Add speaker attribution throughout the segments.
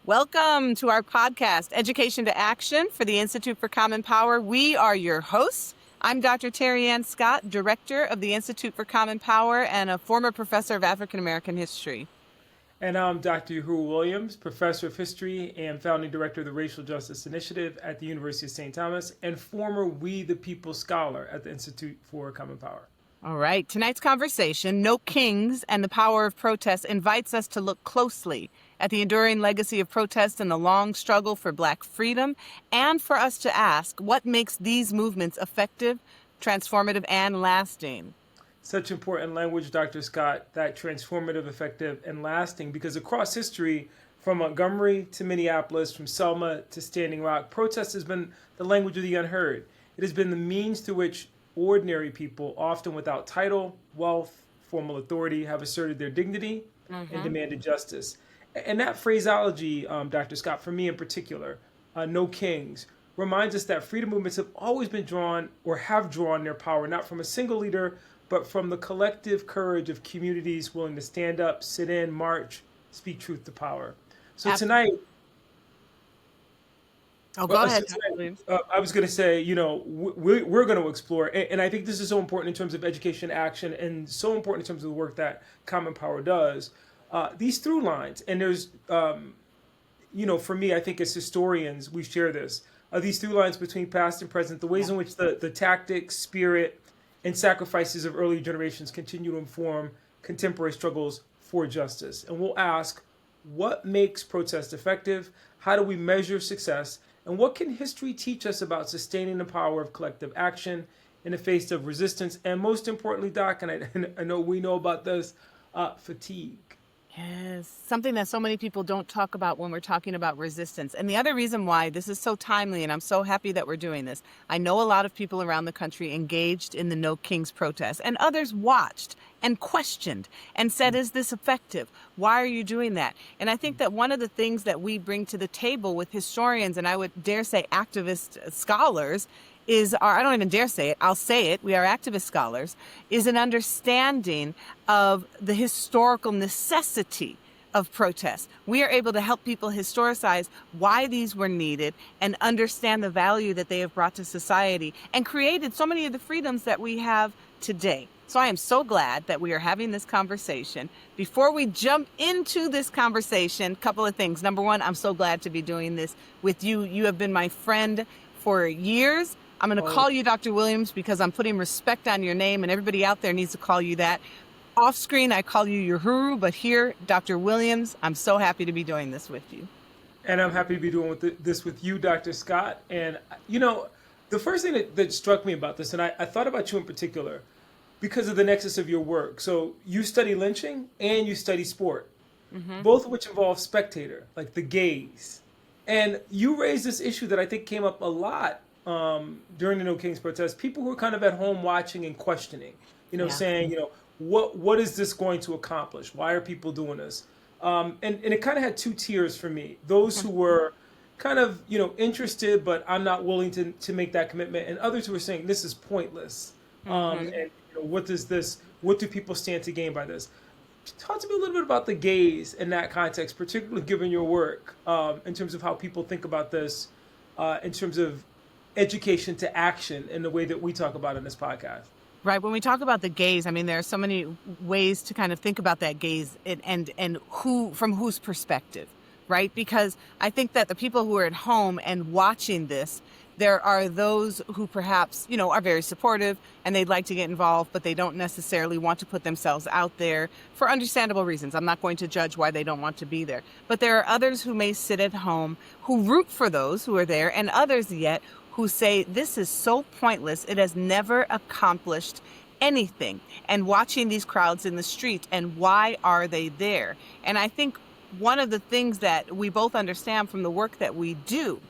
Speaker 1: Welcome to our podcast, Education to Action for the Institute for Common Power. We are your hosts. I'm Dr. Terry Ann Scott, Director of the Institute for Common Power and a former professor of African American history.
Speaker 2: And I'm Dr. Yohuru Williams, Professor of History and Founding Director of the Racial Justice Initiative at the University of St. Thomas and former We the People Scholar at the Institute for Common Power.
Speaker 1: All right, tonight's conversation, No Kings and the Power of Protest, invites us to look closely at the enduring legacy of protest and the long struggle for Black freedom, and for us to ask what makes these movements effective, transformative, and lasting.
Speaker 2: Such important language, Dr. Scott, that transformative, effective, and lasting, because across history, from Montgomery to Minneapolis, from Selma to Standing Rock, protest has been the language of the unheard. It has been the means through which ordinary people, often without title, wealth, formal authority, have asserted their dignity and demanded justice. And that phraseology, Dr. Scott, for me in particular, no kings, reminds us that freedom movements have always been drawn or have drawn their power not from a single leader, but from the collective courage of communities willing to stand up, sit in, march, speak truth to power. So tonight,
Speaker 1: go ahead.
Speaker 2: I was going to say, we're going to explore, and I think this is so important in terms of education action and so important in terms of the work that Common Power does. These through lines, and there's, for me, I think as historians, we share this, these through lines between past and present, the ways in which the tactics, spirit, and sacrifices of earlier generations continue to inform contemporary struggles for justice. And we'll ask, what makes protest effective? How do we measure success? And what can history teach us about sustaining the power of collective action in the face of resistance? And most importantly, Doc, and I know we know about this, fatigue.
Speaker 1: Yes, something that so many people don't talk about when we're talking about resistance. And the other reason why this is so timely, and I'm so happy that we're doing this, I know a lot of people around the country engaged in the No Kings protest, and others watched and questioned and said, is this effective? Why are you doing that? And I think that one of the things that we bring to the table with historians, and I would dare say activist scholars, or I don't even dare say it, I'll say it, we are activist scholars, is an understanding of the historical necessity of protest. We are able to help people historicize why these were needed and understand the value that they have brought to society and created so many of the freedoms that we have today. So I am so glad that we are having this conversation. Before we jump into this conversation, a couple of things. Number one, I'm so glad to be doing this with you. You have been my friend for years. I'm going to call you Dr. Williams because I'm putting respect on your name, and everybody out there needs to call you that. Off screen, I call you Yohuru, but here, Dr. Williams, I'm so happy to be doing this with you.
Speaker 2: And I'm happy to be doing this with you, Dr. Scott. And, the first thing that struck me about this, and I thought about you in particular, because of the nexus of your work. So you study lynching and you study sport, both of which involve spectator, like the gaze. And you raised this issue that I think came up a lot during the No Kings protest, people who are kind of at home watching and questioning, saying, what is this going to accomplish? Why are people doing this? And it kind of had two tiers for me. Those who were kind of, interested, but I'm not willing to make that commitment. And others who were saying, this is pointless. And what do people stand to gain by this? Talk to me a little bit about the gaze in that context, particularly given your work, in terms of how people think about this, in terms of education to action in the way that we talk about in this podcast.
Speaker 1: Right. When we talk about the gaze, I mean, there are so many ways to kind of think about that gaze and who, from whose perspective, right? Because I think that the people who are at home and watching this, there are those who perhaps, are very supportive and they'd like to get involved, but they don't necessarily want to put themselves out there for understandable reasons. I'm not going to judge why they don't want to be there. But there are others who may sit at home who root for those who are there, and others yet who say, this is so pointless. It has never accomplished anything. And watching these crowds in the street, and why are they there? And I think one of the things that we both understand from the work that we do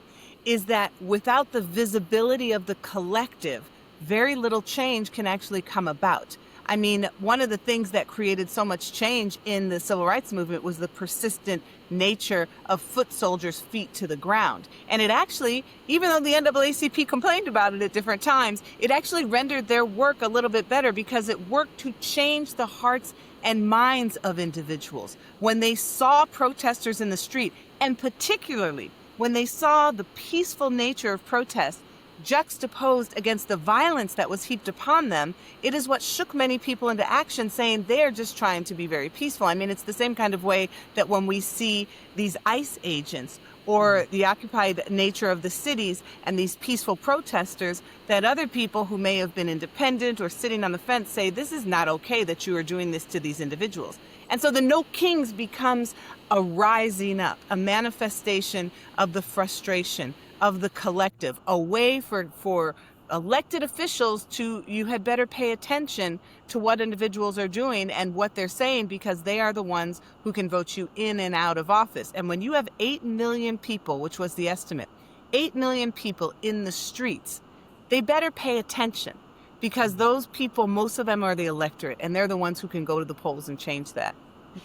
Speaker 1: is that without the visibility of the collective, very little change can actually come about. I mean, one of the things that created so much change in the civil rights movement was the persistent nature of foot soldiers' feet to the ground. And it actually, even though the NAACP complained about it at different times, it actually rendered their work a little bit better because it worked to change the hearts and minds of individuals. When they saw protesters in the street, and particularly when they saw the peaceful nature of protest juxtaposed against the violence that was heaped upon them, it is what shook many people into action, saying they're just trying to be very peaceful. I mean, it's the same kind of way that when we see these ICE agents or the occupied nature of the cities and these peaceful protesters, that other people who may have been independent or sitting on the fence say, this is not okay that you are doing this to these individuals. And so the No Kings becomes a rising up, a manifestation of the frustration of the collective, a way for elected officials to, you had better pay attention to what individuals are doing and what they're saying, because they are the ones who can vote you in and out of office. And when you have 8 million people, which was the estimate, 8 million people in the streets, they better pay attention, because those people, most of them are the electorate, and they're the ones who can go to the polls and change that.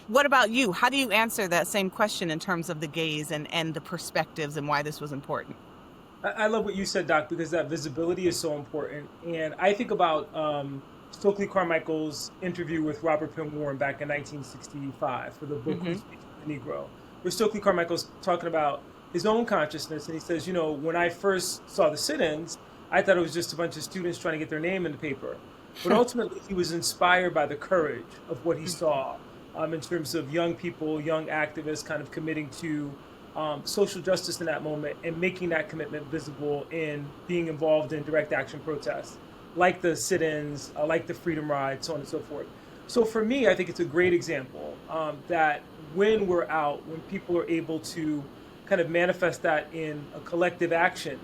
Speaker 1: What about you? How do you answer that same question in terms of the gaze and the perspectives and why this was important?
Speaker 2: I love what you said, Doc, because that visibility is so important. And I think about Stokely Carmichael's interview with Robert Penn Warren back in 1965 for the book Who Speaks for the Negro, where Stokely Carmichael's talking about his own consciousness. And he says, you know, when I first saw the sit-ins, I thought it was just a bunch of students trying to get their name in the paper. But ultimately, he was inspired by the courage of what he saw in terms of young people, young activists kind of committing to social justice in that moment and making that commitment visible in being involved in direct action protests, like the sit-ins, like the Freedom Ride, so on and so forth. So for me, I think it's a great example that when we're out, when people are able to kind of manifest that in a collective action,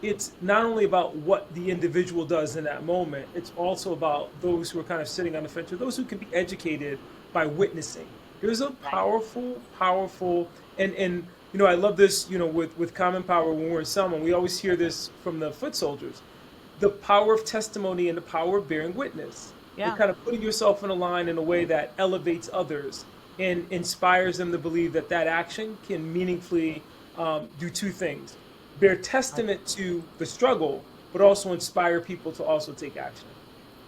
Speaker 2: it's not only about what the individual does in that moment, it's also about those who are kind of sitting on the fence, or those who can be educated by witnessing. There's a powerful, and you know, I love this, you know, with Common Power when we're in Selma, we always hear this from the foot soldiers, the power of testimony and the power of bearing witness. Yeah. You're kind of putting yourself in a line in a way that elevates others and inspires them to believe that that action can meaningfully do two things: bear testament to the struggle, but also inspire people to also take action.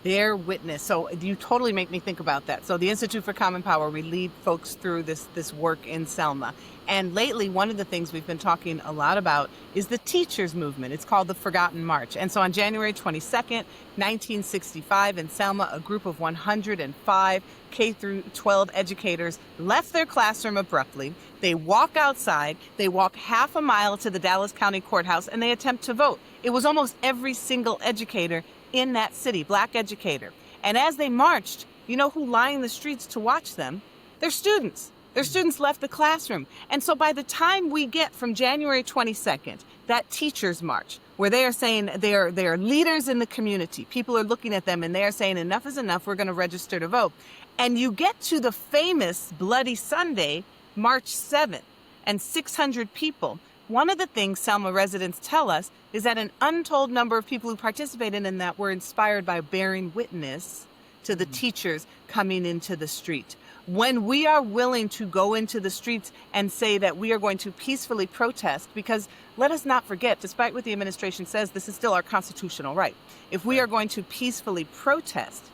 Speaker 1: Their witness. So you totally make me think about that. So the Institute for Common Power, we lead folks through this work in Selma. And lately, one of the things we've been talking a lot about is the teachers movement. It's called the Forgotten March. And so on January 22nd, 1965 in Selma, a group of 105 K through 12 educators left their classroom abruptly. They walk outside, they walk half a mile to the Dallas County Courthouse, and they attempt to vote. It was almost every single educator in that city, black educator. And as they marched, you know who lined the streets to watch them? Their students. Their students left the classroom. And so by the time we get from January 22nd, that teachers march, where they are saying they are leaders in the community, people are looking at them and they are saying enough is enough, we're going to register to vote. And you get to the famous Bloody Sunday, March 7th, and 600 people. One of the things Selma residents tell us is that an untold number of people who participated in that were inspired by bearing witness to the teachers coming into the street. When we are willing to go into the streets and say that we are going to peacefully protest, because let us not forget, despite what the administration says, this is still our constitutional right. If we are going to peacefully protest,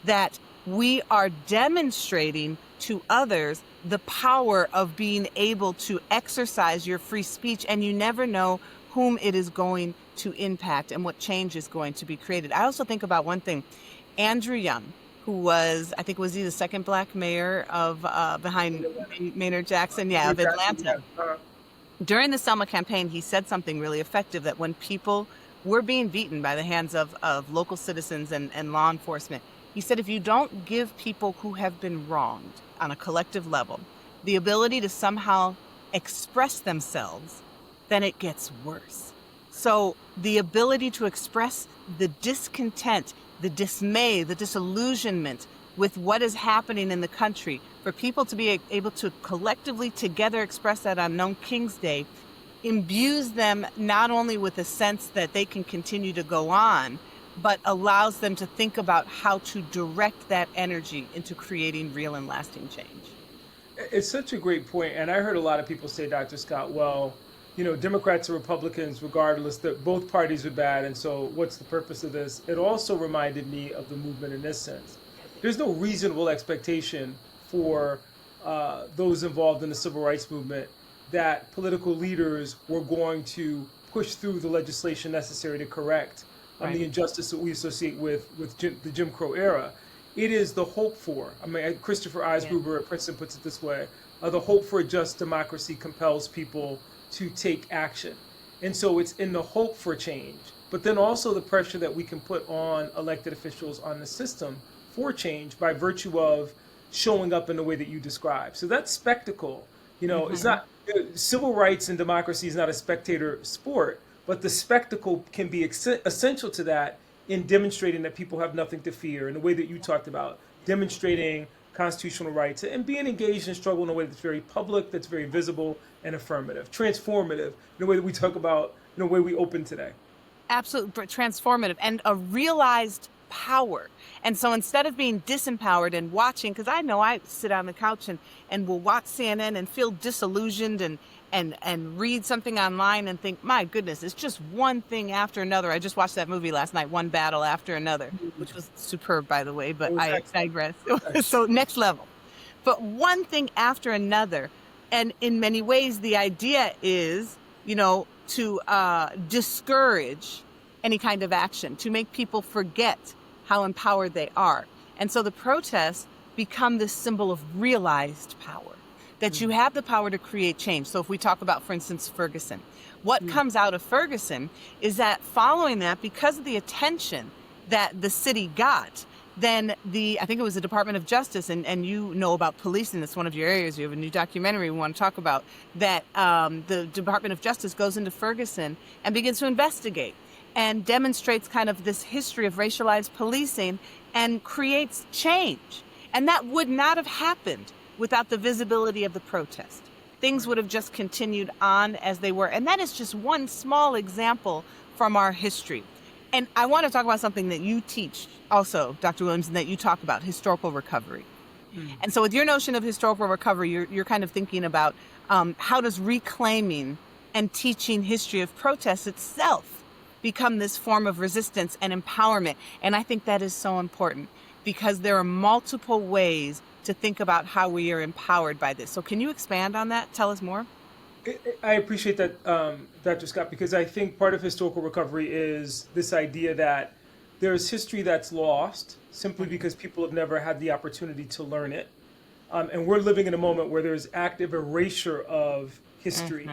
Speaker 1: that we are demonstrating to others the power of being able to exercise your free speech, and you never know whom it is going to impact and what change is going to be created. I also think about one thing. Andrew Young, who was, I think, was he the second black mayor of behind Maynard Jackson? Yeah, of Atlanta. During the Selma campaign, he said something really effective, that when people were being beaten by the hands of local citizens and law enforcement, he said, if you don't give people who have been wronged on a collective level the ability to somehow express themselves, then it gets worse. So the ability to express the discontent, the dismay, the disillusionment with what is happening in the country, for people to be able to collectively together express that on No King's Day, imbues them not only with a sense that they can continue to go on, but allows them to think about how to direct that energy into creating real and lasting change.
Speaker 2: It's such a great point, and I heard a lot of people say, Dr. Scott, well, Democrats or Republicans, regardless, that both parties are bad, and so what's the purpose of this? It also reminded me of the movement in this sense. There's no reasonable expectation for those involved in the civil rights movement that political leaders were going to push through the legislation necessary to correct
Speaker 1: Right.
Speaker 2: the injustice that we associate with the Jim Crow era. It is the hope for. I mean, Christopher Eisgruber at Princeton puts it this way: the hope for a just democracy compels people to take action, and so it's in the hope for change, but then also the pressure that we can put on elected officials, on the system for change by virtue of showing up in the way that you describe. So that spectacle, it's not civil rights and democracy is not a spectator sport, but the spectacle can be essential to that in demonstrating that people have nothing to fear in the way that you talked about, demonstrating constitutional rights and being engaged in struggle in a way that's very public, that's very visible and affirmative, transformative in the way that we talk about, in the way we open today.
Speaker 1: Absolutely transformative and a realized power. And so instead of being disempowered and watching, because I know I sit on the couch and will watch CNN and feel disillusioned and read something online and think, my goodness, it's just one thing after another. I just watched that movie last night, One Battle After Another, which was superb, by the way, but I digress. So next level. But one thing after another. And in many ways, the idea is, to discourage any kind of action, to make people forget how empowered they are. And so the protests become this symbol of realized power, that you have the power to create change. So if we talk about, for instance, Ferguson, what comes out of Ferguson is that following that, because of the attention that the city got, then I think it was the Department of Justice, and you know about policing, that's one of your areas. You have a new documentary we want to talk about, that the Department of Justice goes into Ferguson and begins to investigate and demonstrates kind of this history of racialized policing and creates change. And that would not have happened without the visibility of the protest. Things would have just continued on as they were. And that is just one small example from our history. And I want to talk about something that you teach also, Dr. Williams, and that you talk about, historical recovery. And so with your notion of historical recovery, you're kind of thinking about how does reclaiming and teaching history of protest itself become this form of resistance and empowerment. And I think that is so important because there are multiple ways to think about how we are empowered by this. So can you expand on that? Tell us more.
Speaker 2: I appreciate that, Dr. Scott, because I think part of historical recovery is this idea that there's history that's lost simply because people have never had the opportunity to learn it. And we're living in a moment where there's active erasure of history.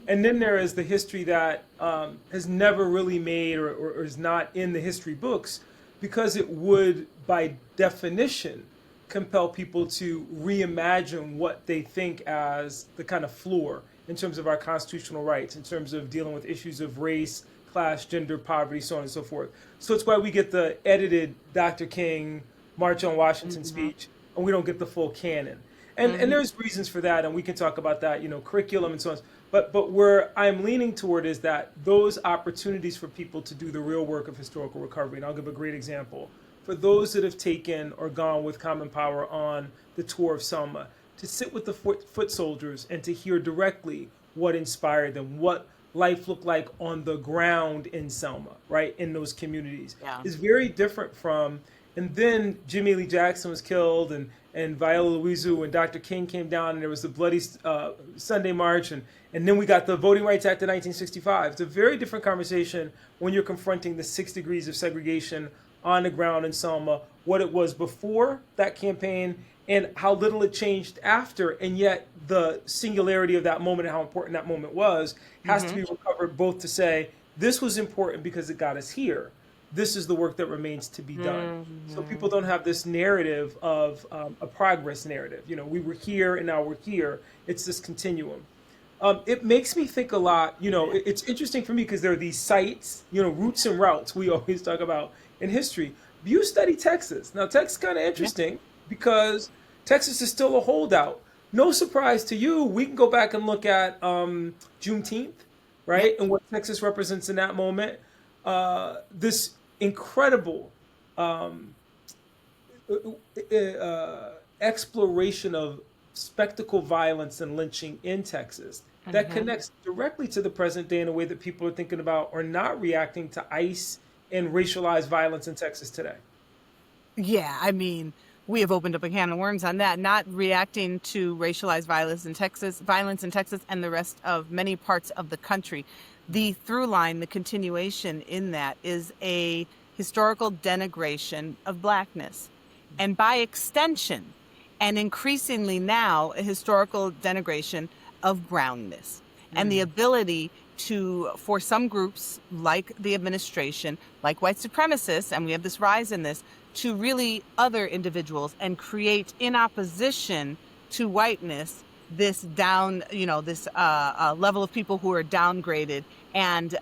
Speaker 2: And then there is the history that has never really made or is not in the history books because it would, by definition, compel people to reimagine what they think as the kind of floor in terms of our constitutional rights, in terms of dealing with issues of race, class, gender, poverty, so on and so forth. So it's why we get the edited Dr. King March on Washington speech, and we don't get the full canon. And there's reasons for that, and we can talk about that, curriculum and so on. But where I'm leaning toward is that those opportunities for people to do the real work of historical recovery, and I'll give a great example. For those that have taken or gone with Common Power on the tour of Selma, to sit with the foot soldiers and to hear directly what inspired them, what life looked like on the ground in Selma, right, in those communities, is very different from, and then Jimmy Lee Jackson was killed, and Viola Liuzzo and Dr. King came down, and there was the bloody Sunday March, and then we got the Voting Rights Act of 1965. It's a very different conversation when you're confronting the 6 degrees of segregation on the ground in Selma, what it was before that campaign and how little it changed after, and yet the singularity of that moment and how important that moment was has to be recovered, both to say, this was important because it got us here. This is the work that remains to be done. So people don't have this narrative of a progress narrative. We were here and now we're here. It's this continuum. It makes me think a lot, it's interesting for me because there are these sites, roots and routes we always talk about in history. You study Texas. Now, Texas is kind of interesting because Texas is still a holdout. No surprise to you, we can go back and look at Juneteenth, right? And what Texas represents in that moment. This incredible exploration of spectacle violence and lynching in Texas that
Speaker 1: Hmm.
Speaker 2: connects directly to the present day in a way that people are thinking about or not reacting to ICE and racialized violence in Texas today.
Speaker 1: Yeah, I mean, we have opened up a can of worms on that, not reacting to racialized violence in Texas and the rest of many parts of the country. The through line, the continuation in that is a historical denigration of blackness. And by extension, and increasingly now, a historical denigration of brownness. And the
Speaker 2: Mm,
Speaker 1: ability to, for some groups like the administration, like white supremacists, and we have this rise in this, to really other individuals and create in opposition to whiteness this down, this level of people who are downgraded and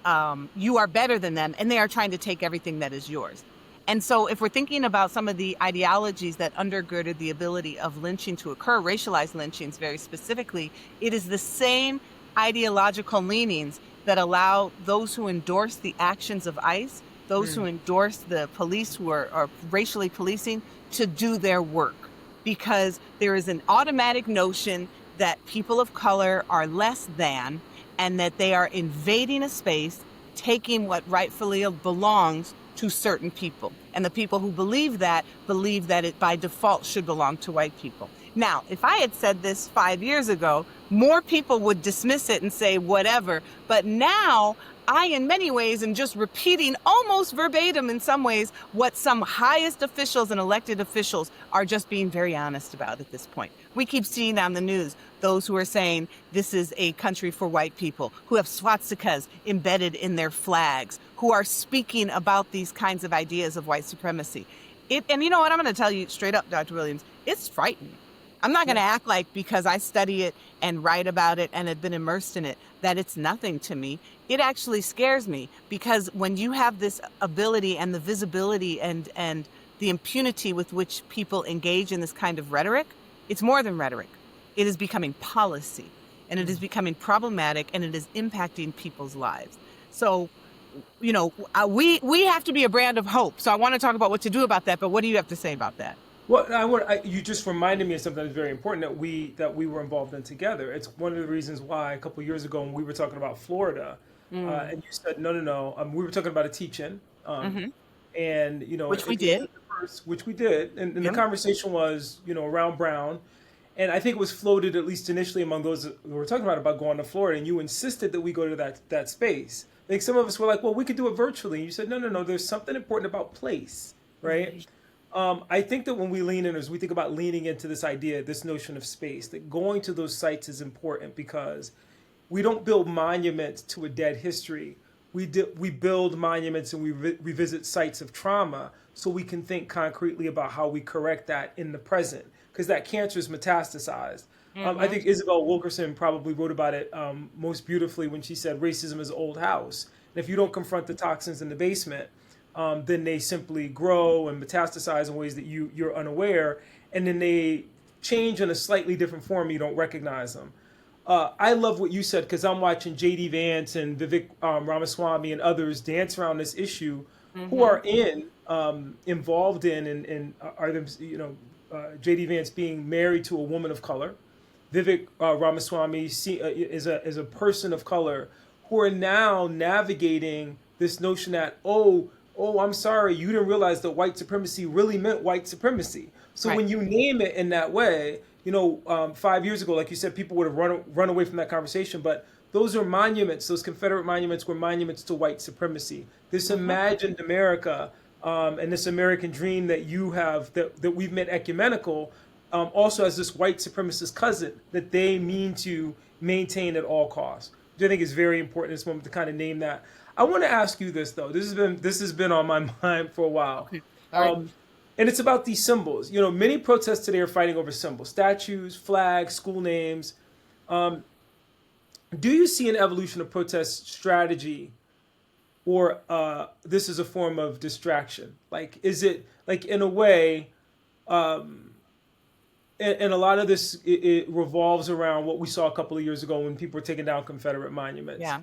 Speaker 1: you are better than them and they are trying to take everything that is yours. And so if we're thinking about some of the ideologies that undergirded the ability of lynching to occur, racialized lynchings very specifically, it is the same ideological leanings that allow those who endorse the actions of ICE, those who
Speaker 2: mm,
Speaker 1: endorse the police who are racially policing, to do their work. Because there is an automatic notion that people of color are less than and that they are invading a space, taking what rightfully belongs to certain people. And the people who believe that it by default should belong to white people. Now, if I had said this 5 years ago, more people would dismiss it and say whatever. But now I, in many ways, am just repeating almost verbatim in some ways what some highest officials and elected officials are just being very honest about at this point. We keep seeing on the news those who are saying this is a country for white people, who have swastikas embedded in their flags, who are speaking about these kinds of ideas of white supremacy. And you know what? I'm going to tell you straight up, Dr. Williams, it's frightening. I'm not going
Speaker 2: yeah.
Speaker 1: to act like because I study it and write about it and have been immersed in it that it's nothing to me. It actually scares me because when you have this ability and the visibility and the impunity with which people engage in this kind of rhetoric, it's more than rhetoric. It is becoming policy and it is
Speaker 2: Mm.
Speaker 1: becoming problematic and it is impacting people's lives. So, we have to be a brand of hope. So I want to talk about what to do about that. But what do you have to say about that?
Speaker 2: Well, you just reminded me of something that's very important that we were involved in together. It's one of the reasons why a couple of years ago when we were talking about Florida,
Speaker 1: Mm.
Speaker 2: and you said no, no, no. We were talking about a teach-in,
Speaker 1: Hmm.
Speaker 2: and
Speaker 1: Which we
Speaker 2: one
Speaker 1: did.
Speaker 2: of the first, which we did, and the
Speaker 1: Yep.
Speaker 2: conversation was around Brown, and I think it was floated at least initially among those who were talking about going to Florida, and you insisted that we go to that space. Like some of us were like, well, we could do it virtually. And you said, no, no, no. There's something important about place, right?
Speaker 1: Right.
Speaker 2: I think that when we lean in, as we think about leaning into this idea, this notion of space, that going to those sites is important because we don't build monuments to a dead history. We build monuments and we revisit sites of trauma so we can think concretely about how we correct that in the present because that cancer is metastasized. I
Speaker 1: Hmm.
Speaker 2: think Isabel Wilkerson probably wrote about it most beautifully when she said racism is an old house. And if you don't confront the toxins in the basement, then they simply grow and metastasize in ways that you're unaware, and then they change in a slightly different form. You don't recognize them. I love what you said because I'm watching J.D. Vance and Vivek Ramaswamy and others dance around this issue, who
Speaker 1: Hmm.
Speaker 2: are involved in and are them J.D. Vance being married to a woman of color, Vivek Ramaswamy is a person of color who are now navigating this notion that I'm sorry, you didn't realize that white supremacy really meant white supremacy. So
Speaker 1: Right.
Speaker 2: when you name it in that way, 5 years ago, like you said, people would have run away from that conversation. But those are monuments. Those Confederate monuments were monuments to white supremacy. This
Speaker 1: Hmm.
Speaker 2: imagined America and this American dream that you have that we've made ecumenical also has this white supremacist cousin that they mean to maintain at all costs, which I think is very important in this moment to kind of name that. I want to ask you this though. This has been on my mind for a while,
Speaker 1: Okay. All right.
Speaker 2: and it's about these symbols. Many protests today are fighting over symbols, statues, flags, school names. Do you see an evolution of protest strategy, or this is a form of distraction? Like, is it like in a way? And a lot of this it revolves around what we saw a couple of years ago when people were taking down Confederate monuments.
Speaker 1: Yeah.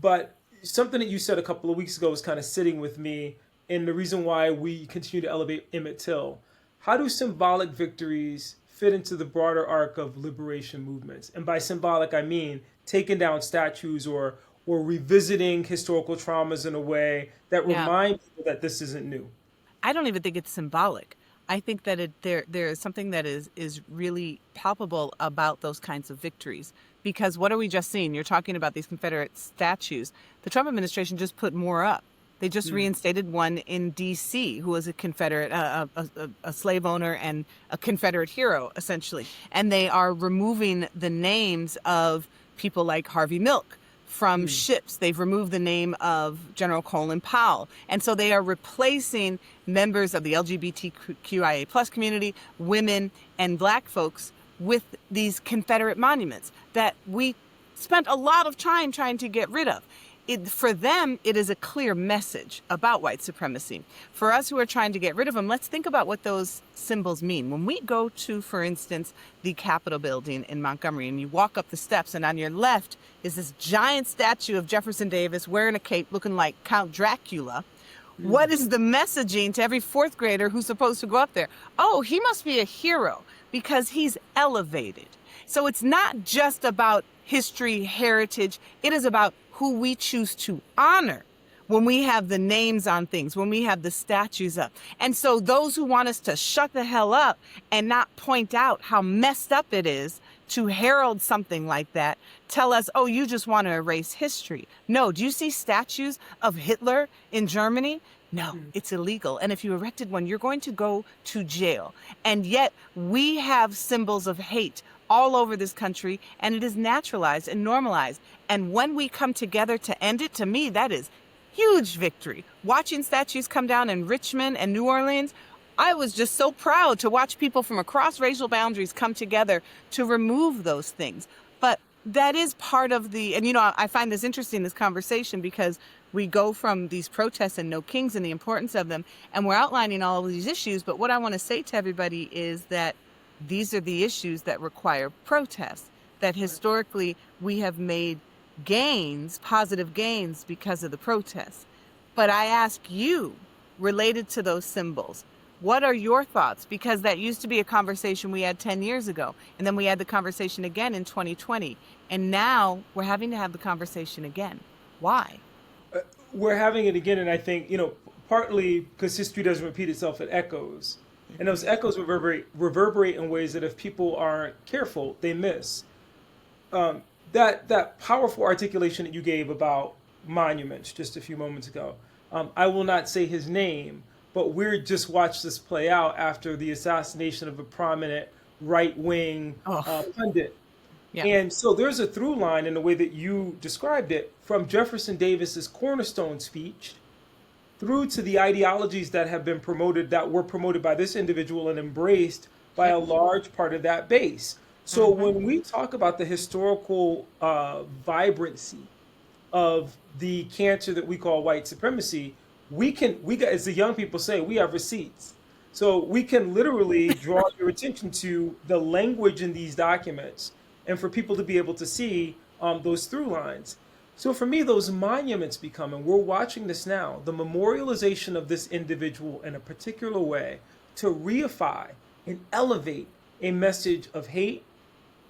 Speaker 2: But something that you said a couple of weeks ago was kind of sitting with me and the reason why we continue to elevate Emmett Till, how do symbolic victories fit into the broader arc of liberation movements? And by symbolic, I mean taking down statues or revisiting historical traumas in a way that
Speaker 1: Yeah.
Speaker 2: remind people that this isn't new.
Speaker 1: I don't even think it's symbolic. I think that there is something that is really palpable about those kinds of victories. Because what are we just seeing? You're talking about these Confederate statues. The Trump administration just put more up. They just reinstated one in D.C. who was a Confederate, a slave owner and a Confederate hero, essentially. And they are removing the names of people like Harvey Milk from ships. They've removed the name of General Colin Powell. And so they are replacing members of the LGBTQIA plus community, women, and black folks with these Confederate monuments that we spent a lot of time trying to get rid of. For them, it is a clear message about white supremacy. For us who are trying to get rid of them, let's think about what those symbols mean. When we go to, for instance, the Capitol building in Montgomery, and you walk up the steps, and on your left is this giant statue of Jefferson Davis wearing a cape looking like Count Dracula. What is the messaging to every fourth grader who's supposed to go up there? Oh, he must be a hero because he's elevated. So it's not just about history, heritage. It is about who we choose to honor when we have the names on things, when we have the statues up. And so those who want us to shut the hell up and not point out how messed up it is to herald something like that, tell us, oh, you just want to erase history. No, do you see statues of Hitler in Germany? No, it's illegal. And if you erected one, you're going to go to jail. And yet we have symbols of hate all over this country, and it is naturalized and normalized. And when we come together to end it, to me, that is huge victory. Watching statues come down in Richmond and New Orleans, I was just so proud to watch people from across racial boundaries come together to remove those things. But that is part of the, and I find this interesting, this conversation, because we go from these protests and no kings and the importance of them, and we're outlining all of these issues. But what I want to say to everybody is that these are the issues that require protest, that historically we have made gains, positive gains, because of the protests. But I ask you, related to those symbols, what are your thoughts? Because that used to be a conversation we had 10 years ago. And then we had the conversation again in 2020. And now we're having to have the conversation again. Why?
Speaker 2: We're having it again, and I think, partly because history doesn't repeat itself, it echoes. And those echoes reverberate in ways that if people aren't careful, they miss. That powerful articulation that you gave about monuments just a few moments ago, I will not say his name, but we're just watched this play out after the assassination of a prominent right-wing pundit.
Speaker 1: Yeah.
Speaker 2: And so there's a through line in the way that you described it, from Jefferson Davis's cornerstone speech through to the ideologies that have been promoted, that were promoted by this individual and embraced by a large part of that base. So when we talk about the historical vibrancy of the cancer that we call white supremacy, we as the young people say, we have receipts. So we can literally draw your attention to the language in these documents, and for people to be able to see those through lines. So for me, those monuments become, and we're watching this now, the memorialization of this individual in a particular way to reify and elevate a message of hate,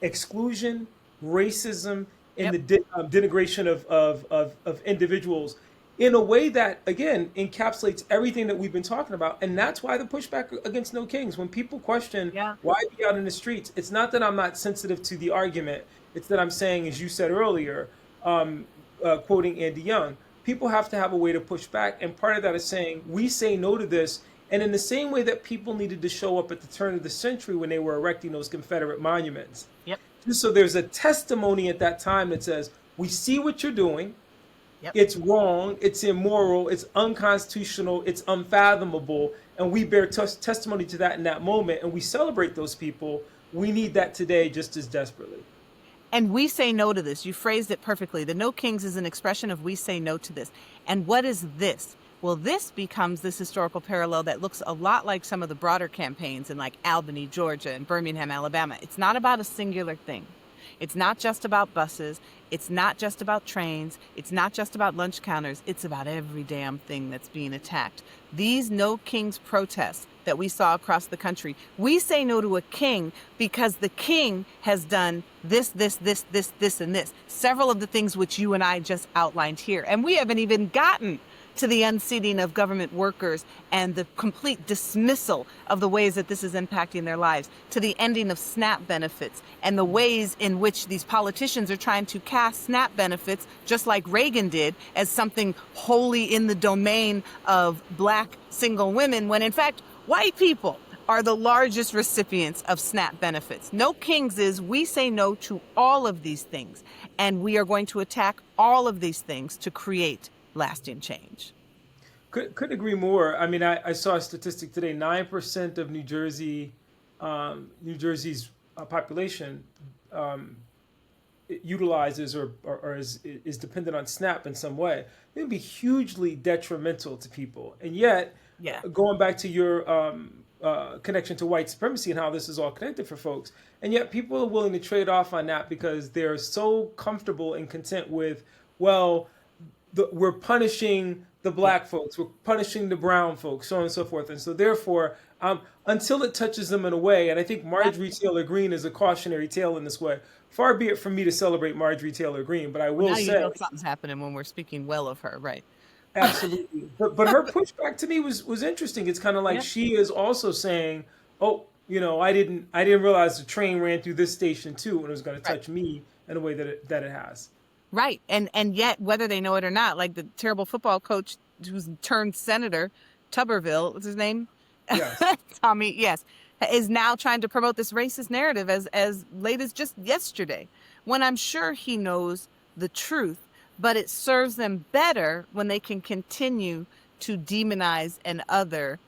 Speaker 2: exclusion, racism, and the denigration of individuals in a way that, again, encapsulates everything that we've been talking about. And that's why the pushback against No Kings, when people question why be out in the streets, it's not that I'm not sensitive to the argument. It's that I'm saying, as you said earlier, quoting Andy Young, people have to have a way to push back. And part of that is saying, we say no to this. And in the same way that people needed to show up at the turn of the century when they were erecting those Confederate monuments.
Speaker 1: Yep.
Speaker 2: So there's a testimony at that time that says, we see what you're doing.
Speaker 1: Yep.
Speaker 2: It's wrong, it's immoral, it's unconstitutional, it's unfathomable, and we bear testimony to that in that moment, and we celebrate those people. We need that today just as desperately.
Speaker 1: And we say no to this. You phrased it perfectly. The No Kings is an expression of we say no to this. And what is this? Well, this becomes this historical parallel that looks a lot like some of the broader campaigns in like Albany, Georgia, and Birmingham, Alabama. It's not about a singular thing. It's not just about buses. It's not just about trains. It's not just about lunch counters. It's about every damn thing that's being attacked. These No Kings protests that we saw across the country, we say no to a king because the king has done this, and this. Several of the things which you and I just outlined here. And we haven't even gotten to the unseating of government workers and the complete dismissal of the ways that this is impacting their lives, to the ending of SNAP benefits and the ways in which these politicians are trying to cast SNAP benefits, just like Reagan did, as something wholly in the domain of black single women, when in fact, white people are the largest recipients of SNAP benefits. No Kings is we say no to all of these things, and we are going to attack all of these things to create lasting change.
Speaker 2: Couldn't agree more. I mean, I saw a statistic today: 9% of New Jersey's population utilizes or is dependent on SNAP in some way. It would be hugely detrimental to people. And yet, going back to your connection to white supremacy and how this is all connected for folks, and yet people are willing to trade off on that because they're so comfortable and content with, well, we're punishing the black folks, we're punishing the brown folks, so on and so forth. And so therefore, until it touches them in a way, and I think Marjorie Taylor Greene is a cautionary tale in this way. Far be it from me to celebrate Marjorie Taylor Greene, but I will say,
Speaker 1: you know something's happening when we're speaking well of her, right?
Speaker 2: Absolutely. But her pushback to me was interesting. It's kind of like she is also saying, "Oh, I didn't realize the train ran through this station too, and it was going to touch me in a way that it has."
Speaker 1: Right. And yet, whether they know it or not, like the terrible football coach who's turned senator, Tuberville, what's his name?
Speaker 2: Yes.
Speaker 1: Tommy, yes, is now trying to promote this racist narrative as late as just yesterday, when I'm sure he knows the truth, but it serves them better when they can continue to demonize and other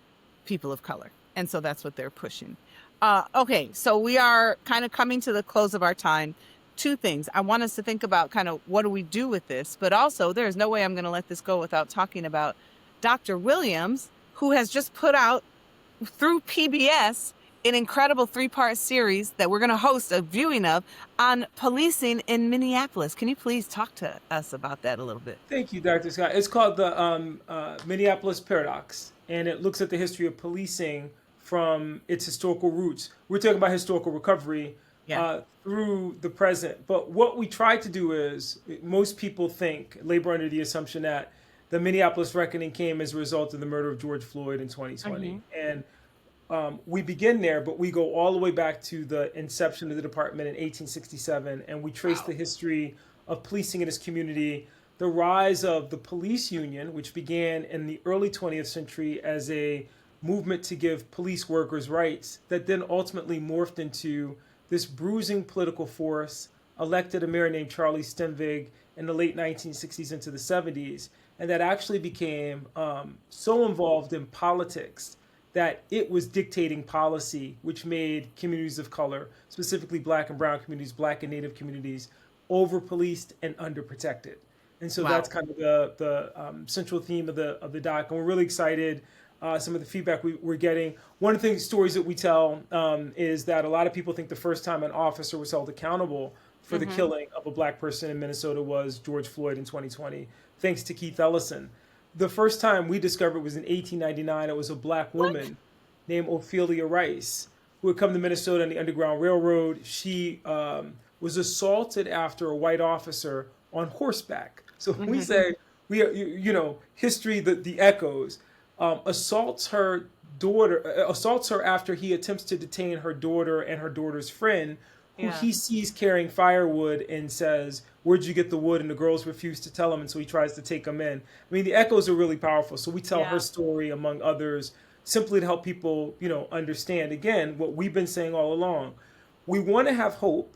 Speaker 1: people of color. And so that's what they're pushing. Okay, so we are kind of coming to the close of our time. Two things. I want us to think about kind of what do we do with this, but also there's no way I'm going to let this go without talking about Dr. Williams, who has just put out through PBS an incredible 3-part series that we're going to host a viewing of on policing in Minneapolis. Can you please talk to us about that a little bit?
Speaker 2: Thank you, Dr. Scott. It's called the Minneapolis Paradox, and it looks at the history of policing from its historical roots. We're talking about historical recovery through the present. But what we try to do is, most people labor under the assumption that the Minneapolis reckoning came as a result of the murder of George Floyd in 2020. And we begin there, but we go all the way back to the inception of the department in 1867, and we trace the history of policing in this community, the rise of the police union, which began in the early 20th century as a movement to give police workers rights, that then ultimately morphed into this bruising political force, elected a mayor named Charlie Stenvig in the late 1960s into the 70s, and that actually became so involved in politics that it was dictating policy, which made communities of color, specifically black and brown communities, black and native communities, over-policed and underprotected. And so that's kind of the central theme of the doc. And we're really excited. Some of the feedback we're getting. One of the stories that we tell is that a lot of people think the first time an officer was held accountable for the killing of a black person in Minnesota was George Floyd in 2020, thanks to Keith Ellison. The first time we discovered was in 1899. It was a black woman named Ophelia Rice who had come to Minnesota on the Underground Railroad. She was assaulted after a white officer on horseback. So when we say, history, the echoes, assaults her after he attempts to detain her daughter and her daughter's friend, who he sees carrying firewood, and says, "Where'd you get the wood?" And the girls refuse to tell him, and so he tries to take them in. I mean, the echoes are really powerful. So we tell her story, among others, simply to help people, understand, again, what we've been saying all along. We want to have hope,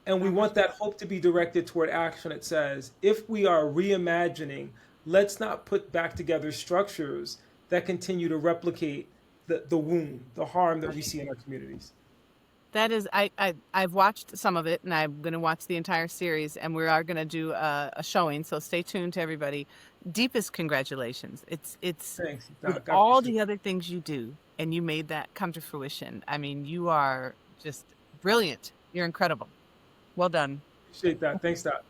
Speaker 2: and we want that hope to be directed toward action. It says, if we are reimagining, let's not put back together structures that continue to replicate the wound, the harm that we see in our communities.
Speaker 1: That is, I've watched some of it, and I'm going to watch the entire series, and we are going to do a showing. So stay tuned to everybody. Deepest congratulations. It's
Speaker 2: Thanks,
Speaker 1: with all the other things you do, and you made that come to fruition. I mean, you are just brilliant. You're incredible. Well done.
Speaker 2: Appreciate that. Thanks, Doc.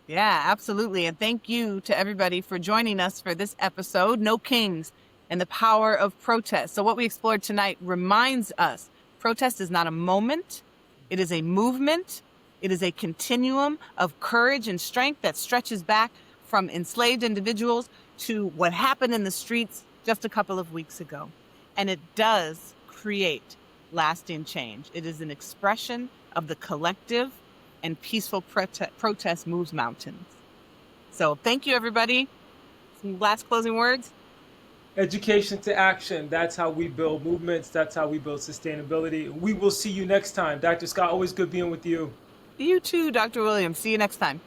Speaker 1: Yeah, absolutely. And thank you to everybody for joining us for this episode, No Kings and the Power of Protest. So what we explored tonight reminds us protest is not a moment. It is a movement. It is a continuum of courage and strength that stretches back from enslaved individuals to what happened in the streets just a couple of weeks ago. And it does create lasting change. It is an expression of the collective, and peaceful protest moves mountains. So thank you, everybody. Some last closing words?
Speaker 2: Education to action. That's how we build movements. That's how we build sustainability. We will see you next time. Dr. Scott, always good being with you.
Speaker 1: You too, Dr. Williams. See you next time.